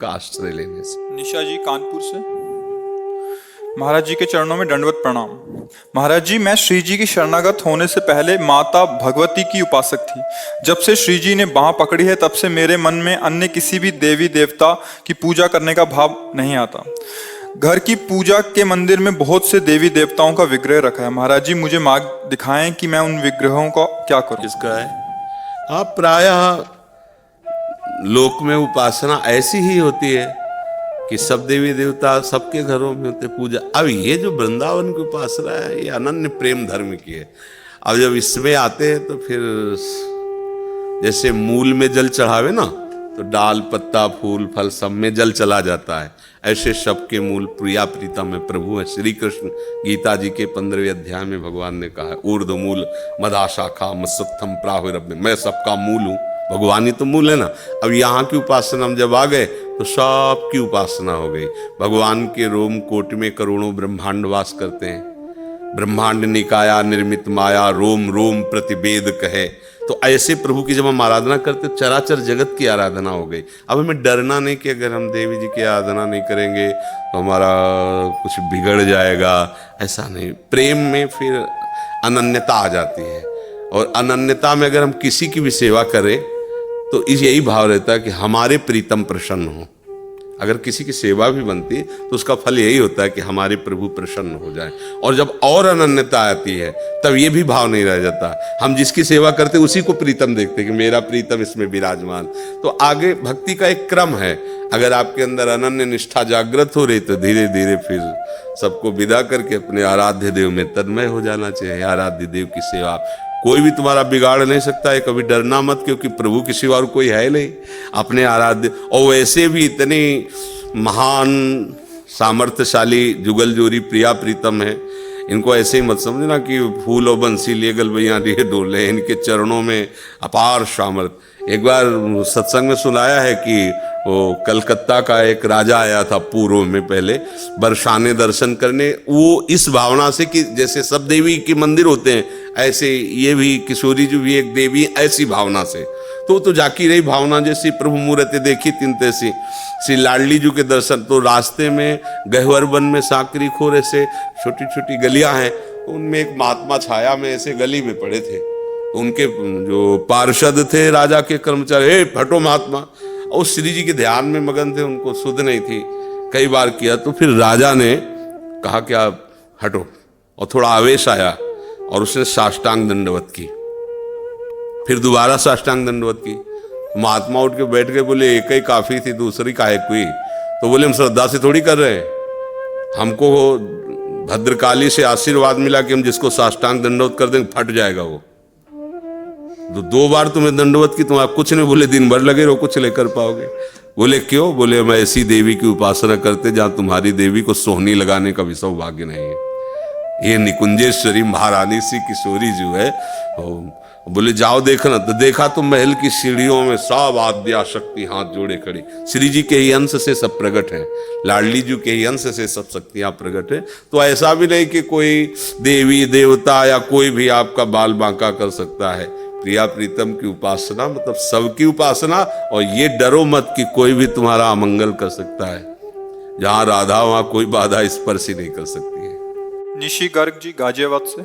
का आश्रय लेने से। निशा जी कानपुर से। महाराज जी के चरणों में दंडवत प्रणाम। महाराज जी, मैं श्री जी की शरणागत होने से पहले माता भगवती की उपासक थी। जब से श्री जी ने बाह पकड़ी है तब से मेरे मन में अन्य किसी भी देवी देवता की पूजा करने का भाव नहीं आता। घर की पूजा के मंदिर में बहुत से देवी देवताओं का विग्रह रखा है। महाराज जी, मुझे मार्ग दिखाएं कि मैं उन विग्रहों का क्या करूं। किसका है? हाँ, प्रायः लोक में उपासना ऐसी ही होती है कि सब देवी देवता सबके घरों में होते पूजा। अब ये जो वृंदावन की उपासना है, ये अनन्य प्रेम धर्म की है। अब जब इसमें आते हैं तो फिर जैसे मूल में जल चढ़ावे ना, तो डाल पत्ता फूल फल सब में जल चला जाता है। ऐसे सबके मूल प्रिया प्रीतम में प्रभु है। श्री कृष्ण गीता जी के 15वें अध्याय में भगवान ने कहा है, ऊर्ध्व मूल मदा शाखा मत्सत्थम प्राहुरभ्य, मैं सबका मूल हूँ। भगवान ही तो मूल है ना। अब यहाँ की उपासना हम जब आ गए तो सबकी उपासना हो गई। भगवान के रोम कोट में करोड़ों ब्रह्मांड वास करते हैं। ब्रह्मांड निकाया निर्मित माया, रोम रोम प्रतिवेद कहे। तो ऐसे प्रभु की जब हम आराधना करते चराचर जगत की आराधना हो गई। अब हमें डरना नहीं कि अगर हम देवी जी की आराधना नहीं करेंगे तो हमारा कुछ बिगड़ जाएगा, ऐसा नहीं। प्रेम में फिर अनन्यता आ जाती है, और अनन्यता में अगर हम किसी की भी सेवा करें तो इस यही भाव रहता है कि हमारे प्रीतम प्रसन्न हो। अगर किसी की सेवा भी बनती तो उसका फल यही होता है कि हमारे प्रभु प्रसन्न हो जाए। और जब और अनन्यता आती है तब ये भी भाव नहीं रह जाता। हम जिसकी सेवा करते उसी को प्रीतम देखते कि मेरा प्रीतम इसमें विराजमान। तो आगे भक्ति का एक क्रम है। अगर आपके अंदर अनन्य निष्ठा जागृत हो रही तो धीरे धीरे फिर सबको विदा करके अपने आराध्य देव में तन्मय हो जाना चाहिए। आराध्य देव की सेवा कोई भी तुम्हारा बिगाड़ नहीं सकता है। कभी डरना मत, क्योंकि प्रभु किसी और कोई है नहीं, अपने आराध्य। और वैसे भी इतनी महान सामर्थ्यशाली जुगलजोरी प्रिया प्रीतम है, इनको ऐसे ही मत समझना कि फूल और बंसी लिए गलबैया लिए डोले। इनके चरणों में अपार सामर्थ्य। एक बार सत्संग में सुनाया है कि वो कलकत्ता का एक राजा आया था पूर्व में पहले बरसाने दर्शन करने। वो इस भावना से कि जैसे सब देवी के मंदिर होते हैं ऐसे ये भी किशोरी जी भी एक देवी, ऐसी भावना से। तो जाकी रही भावना जैसी प्रभु मूर्ति देखी तीन तैसी। श्री लाडली जी के दर्शन तो रास्ते में गहवर वन में साकरी खोर ऐसे छोटी छोटी गलियां हैं, उनमें एक महात्मा छाया में ऐसे गली में पड़े थे। उनके जो पार्षद थे राजा के कर्मचारी, हे हटो महात्मा। और श्री जी के ध्यान में मगन थे, उनको सुध नहीं थी। कई बार किया तो फिर राजा ने कहा कि आप हटो, और थोड़ा आवेश आया और उसने साष्टांग दंडवत की। फिर दोबारा साष्टांग दंडवत की। महात्मा उठ के बैठ गए, बोले एक ही काफी थी, दूसरी काहे कोई। तो बोले हम श्रद्धा से थोड़ी कर रहे हैं, हमको भद्रकाली से आशीर्वाद मिला कि हम जिसको साष्टांग दंडवत कर देंगे फट जाएगा वो। तो 2 बार तुम्हें दंडवत की, तुम आप कुछ नहीं बोले, दिन भर लगे रहो कुछ लेकर पाओगे। बोले क्यों? बोले हम ऐसी देवी की उपासना करते जहां तुम्हारी देवी को सोहनी लगाने का भी सौभाग्य नहीं है। ये निकुंजेश्वरी महारानी सी किशोरी जो है, बोले जाओ देखना। तो देखा तो महल की सीढ़ियों में सब आद्या शक्ति हाथ जोड़े खड़ी। श्री जी के ही अंश से सब प्रकट है, लाडली जी के ही अंश से सब शक्तियां प्रकट है। तो ऐसा भी नहीं कि कोई देवी देवता या कोई भी आपका बाल बांका कर सकता है। प्रिया प्रीतम की उपासना मतलब सबकी उपासना। और ये डरो मत कि कोई भी तुम्हारा अमंगल कर सकता है। जहां राधा वहां कोई बाधा स्पर्श ही नहीं कर सकती है। निशी गर्ग जी गाजियाबाद से।